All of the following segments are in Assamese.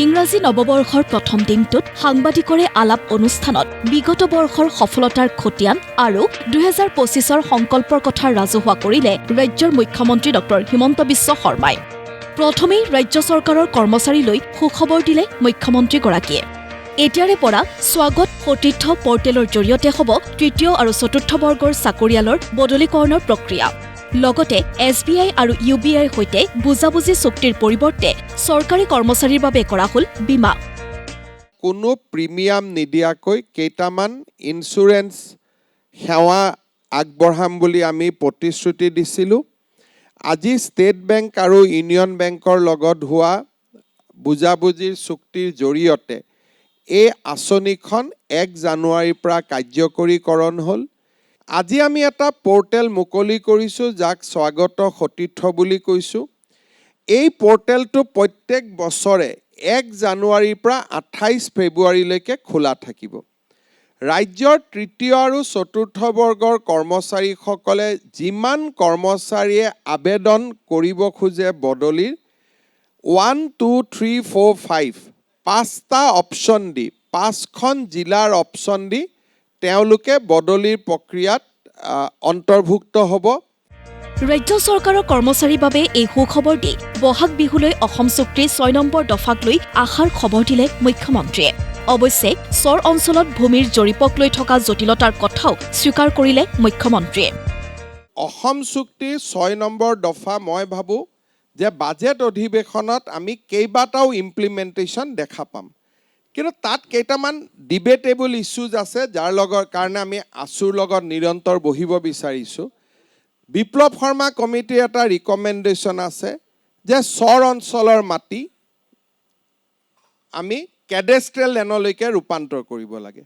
ইংৰাজী নৱবৰ্ষৰ প্ৰথম দিনটোত সাংবাদিকৰে আলাপ অনুষ্ঠানত বিগত বৰ্ষৰ সফলতাৰ খতিয়ান আৰু ২০২৫ৰ সংকল্পৰ কথা ৰাজহুৱা কৰিলে ৰাজ্যৰ মুখ্যমন্ত্ৰী ডক্টৰ হিমন্ত বিশ্ব শৰ্মাই। প্ৰথমেই ৰাজ্য চৰকাৰৰ কৰ্মচাৰীলৈ সুখবৰ দিলে মুখ্যমন্ত্ৰীগৰাকীয়ে। এতিয়াৰে পৰা স্বাগত সতীৰ্থ পৰ্টেলৰ জৰিয়তে হ'ব তৃতীয় আৰু চতুৰ্থ বৰ্গৰ চাকৰিয়ালৰ বদলীকৰণৰ প্ৰক্ৰিয়া। লগতে SBI আৰু UBIৰ সৈতে বুজাবুজি চুক্তিৰ পৰিৱৰ্তে চৰকাৰী কৰ্মচাৰীৰ বাবে কৰা হ'ল বীমা। কোনো প্ৰিমিয়াম নিদিয়াকৈ কেইটামান ইঞ্চুৰেঞ্চ সেৱা আগবঢ়াম বুলি আমি প্ৰতিশ্ৰুতি দিছিলোঁ। আজি ষ্টেট বেংক আৰু ইউনিয়ন বেংকৰ লগত হোৱা বুজাবুজিৰ চুক্তিৰ জৰিয়তে এই আঁচনিখন ১ জানুৱাৰীৰ পৰা কাৰ্যকৰীকৰণ হ'ল। আজি আমি এটা পৰ্টেল মুকলি কৰিছোঁ, যাক স্বাগত সতীৰ্থ বুলি কৈছোঁ। এই পৰ্টেলটো প্ৰত্যেক বছৰে ১ জানুৱাৰীৰ পৰা ২৮ ফেব্ৰুৱাৰীলৈকে খোলা থাকিব। ৰাজ্যৰ তৃতীয় আৰু চতুৰ্থ বৰ্গৰ কৰ্মচাৰীসকলে যিমান কৰ্মচাৰীয়ে আবেদন কৰিব খোজে বদলিৰ 1, 2, 3, 4, 5 5টা অপশ্যন দি 5খন জিলাৰ অপশ্যন দি তেওঁলোকে বদলিৰ প্ৰক্ৰিয়াত অন্তৰ্ভুক্ত হ'ব। ৰাজ্য চৰকাৰৰ কৰ্মচাৰীৰ বাবে এই সুখবৰ দি বহাগ বিহুলৈ অসম চুক্তিৰ ৬ নম্বৰ দফাক লৈ আশাৰ খবৰ দিলে মুখ্যমন্ত্ৰীয়ে। অৱশ্যে চৰ অঞ্চলত ভূমিৰ জৰীপক লৈ থকা জটিলতাৰ কথাও স্বীকাৰ কৰিলে মুখ্যমন্ত্ৰীয়ে। অসম চুক্তিৰ ৬ নম্বৰ দফা মই ভাবোঁ যে বাজেট অধিৱেশনত আমি কেইবাটাও ইমপ্লিমেণ্টেশ্যন দেখা পাম। কিন্তু তাত কেইটামান ডিবেটেবল ইছ্যুজ আছে, যাৰ লগত কাৰণে আমি আছুৰ লগত নিৰন্তৰ বহিব বিচাৰিছোঁ। বিপ্লৱ শৰ্মা কমিটিৰ এটা ৰিকমেণ্ডেশ্যন আছে যে চৰ অঞ্চলৰ মাটি আমি কেডেষ্ট্ৰেল লেণ্ডলৈকে ৰূপান্তৰ কৰিব লাগে।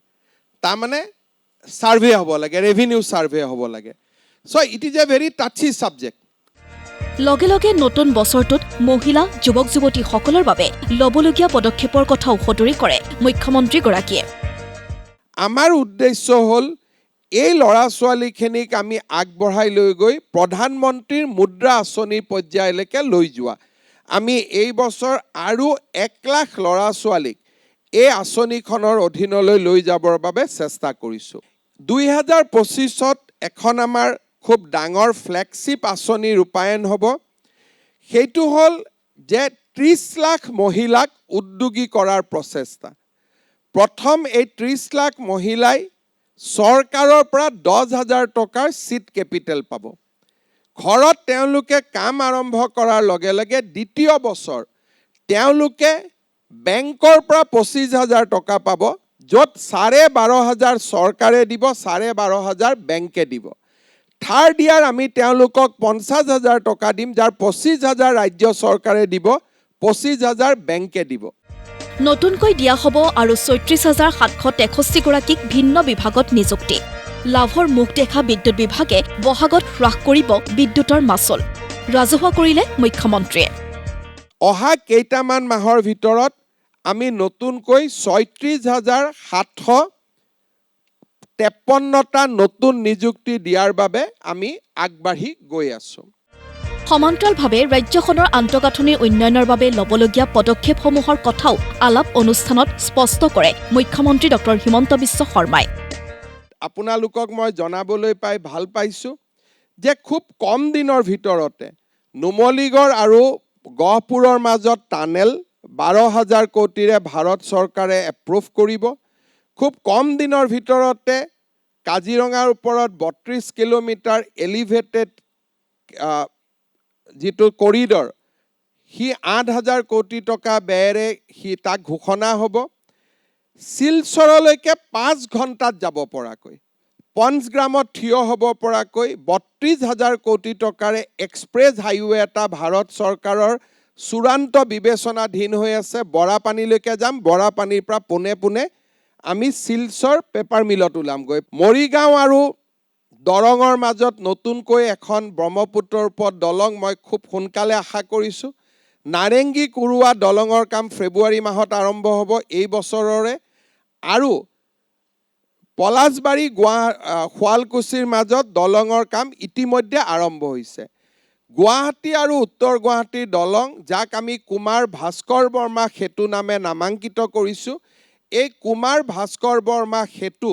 তাৰমানে ছাৰ্ভে হ'ব লাগে, ৰেভিনিউ ছাৰ্ভে হ'ব লাগে। So' it is a very touchy subject. লগে লগে নতুন বছৰটোত মহিলা যুৱক যুৱতীসকলৰ বাবে ল'বলগীয়া পদক্ষেপৰ কথাও সদৰি কৰে মুখ্যমন্ত্ৰীগৰাকীয়ে। আমাৰ উদ্দেশ্য হ'ল এই ল'ৰা ছোৱালীখিনিক আমি আগবঢ়াই লৈ গৈ প্ৰধানমন্ত্ৰীৰ মুদ্ৰা আঁচনিৰ পৰ্যায়লৈকে লৈ যোৱা। আমি এই বছৰ আৰু ১ লাখ ল'ৰা ছোৱালীক এই আঁচনিখনৰ অধীনলৈ লৈ যাবৰ বাবে চেষ্টা কৰিছোঁ। ২০২৫ত এখন আমাৰ খুব ডাঙৰ ফ্লেগশ্বিপ আঁচনি ৰূপায়ণ হ'ব। সেইটো হ'ল যে ৩০ লাখ মহিলাক উদ্যোগী কৰাৰ প্ৰচেষ্টা। প্ৰথম এই ৩০ লাখ মহিলাই চৰকাৰৰ পৰা ১০,০০০ টকাৰ চিড কেপিটেল পাব। ঘৰত তেওঁলোকে কাম আৰম্ভ কৰাৰ লগে লগে দ্বিতীয় বছৰ তেওঁলোকে বেংকৰ পৰা ২৫,০০০ টকা পাব, য'ত ১২,৫০০ চৰকাৰে দিব, ১২,৫০০ বেংকে দিব। থাৰ্ড ইয়াৰ আমি তেওঁলোকক ৫০,০০০ টকা দিম, যাৰ ২৫,০০০ ৰাজ্য চৰকাৰে দিব, ২৫,০০০ বেংকে দিব। নতুনকৈ দিয়া হ'ব আৰু ৩৬,৭৬৩ গৰাকীক ভিন্ন বিভাগত নিযুক্তি। লাভৰ মুখ দেখা বিদ্যুৎ বিভাগে বহাগত হ্ৰাস কৰিব বিদ্যুতৰ মাচুল, ৰাজহুৱা কৰিলে মুখ্যমন্ত্ৰীয়ে। অহা কেইটামান মাহৰ ভিতৰত আমি নতুনকৈ ৩৬,৭৫৩টা নতুন নিযুক্তি দিয়াৰ বাবে আমি আগবাঢ়ি গৈ আছোঁ। সমান্তৰালভাৱে ৰাজ্যখনৰ আন্তঃগাঁথনিৰ উন্নয়নৰ বাবে ল'বলগীয়া পদক্ষেপসমূহৰ কথাও আলাপ অনুষ্ঠানত স্পষ্ট কৰে মুখ্যমন্ত্ৰী ডক্টৰ হিমন্ত বিশ্ব শৰ্মাই। আপোনালোকক মই জনাবলৈ পাই ভাল পাইছোঁ যে খুব কম দিনৰ ভিতৰতে নুমলীগড় আৰু গহপুৰৰ মাজত টানেল ১২,০০০ কোটিৰে ভাৰত চৰকাৰে এপ্ৰুভ কৰিব। খুব কম দিনৰ ভিতৰতে কাজিৰঙাৰ ওপৰত ৩২ কিলোমিটাৰ এলিভেটেড যিটো কৰিডৰ, সি ৮,০০০ কোটি টকা ব্যয়েৰে তাক ঘোষণা হ'ব। শিলচৰলৈকে ৫ ঘণ্টাত যাব পৰাকৈ, পঞ্চগ্ৰামত থিয় হ'ব পৰাকৈ ৩২,০০০ কোটি টকাৰে এক্সপ্ৰেছ হাইৱে এটা ভাৰত চৰকাৰৰ চূড়ান্ত বিবেচনাধীন হৈ আছে। বৰাপানীলৈকে যাম, বৰাপানীৰ পৰা পোনে পোনে আমি শিলচৰ পেপাৰ মিলত ওলামগৈ। মৰিগাঁও আৰু দৰঙৰ মাজত নতুনকৈ এখন ব্ৰহ্মপুত্ৰৰ ওপৰত দলং মই খুব সোনকালে আশা কৰিছোঁ। নাৰেংগী কুৰুৱা দলঙৰ কাম ফেব্ৰুৱাৰী মাহত আৰম্ভ হ'ব এই বছৰৰে। আৰু পলাশবাৰী শুৱালকুছিৰ মাজত দলঙৰ কাম ইতিমধ্যে আৰম্ভ হৈছে। গুৱাহাটী আৰু উত্তৰ গুৱাহাটীৰ দলং, যাক আমি কুমাৰ ভাস্কৰ বৰ্মা সেতু নামে নামাঙ্কিত কৰিছোঁ, এই কুমাৰ ভাস্কৰ বৰ্মা সেতু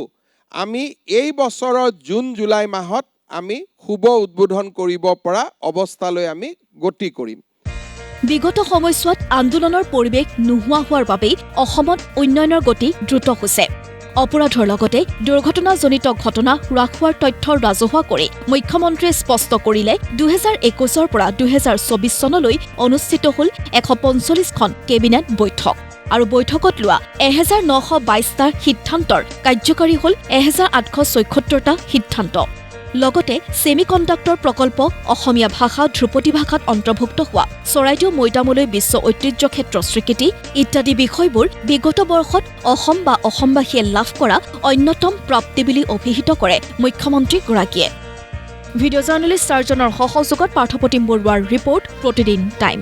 আমি এই বছৰৰ জুন জুলাই মাহত আমি শুভ উদ্বোধন কৰিব পৰা অৱস্থালৈ আমি গতি কৰিম। বিগত সময়ছোৱাত আন্দোলনৰ পৰিৱেশ নোহোৱা হোৱাৰ বাবেই অসমত উন্নয়নৰ গতি দ্ৰুত হৈছে। অপৰাধৰ লগতে দুৰ্ঘটনাজনিত ঘটনা হ্ৰাস হোৱাৰ তথ্য ৰাজহুৱা কৰি মুখ্যমন্ত্ৰীয়ে স্পষ্ট কৰিলে 2021 পৰা 2024 চনলৈ অনুষ্ঠিত হ'ল 145খন কেবিনেট বৈঠক আৰু বৈঠকত লোৱা 1922টা সিদ্ধান্তৰ কাৰ্যকাৰী হ'ল 1874টা সিদ্ধান্ত। লগতে ছেমিকণ্ডাক্টৰ প্ৰকল্প, অসমীয়া ভাষা ধ্ৰুপদী ভাষাত অন্তৰ্ভুক্ত হোৱা, চৰাইদেউ মৈদামলৈ বিশ্ব ঐতিহ্য ক্ষেত্ৰ স্বীকৃতি ইত্যাদি বিষয়বোৰ বিগত বৰ্ষত অসম বা অসমবাসীয়ে লাভ কৰা অন্যতম প্ৰাপ্তি বুলি অভিহিত কৰে মুখ্যমন্ত্ৰীগৰাকীয়ে। ভিডিঅ' জাৰ্নেলিষ্ট চাৰ্জনৰ সহযোগত পাৰ্থপ্ৰতিম বৰুৱাৰ ৰিপৰ্ট, প্ৰতিদিন টাইম।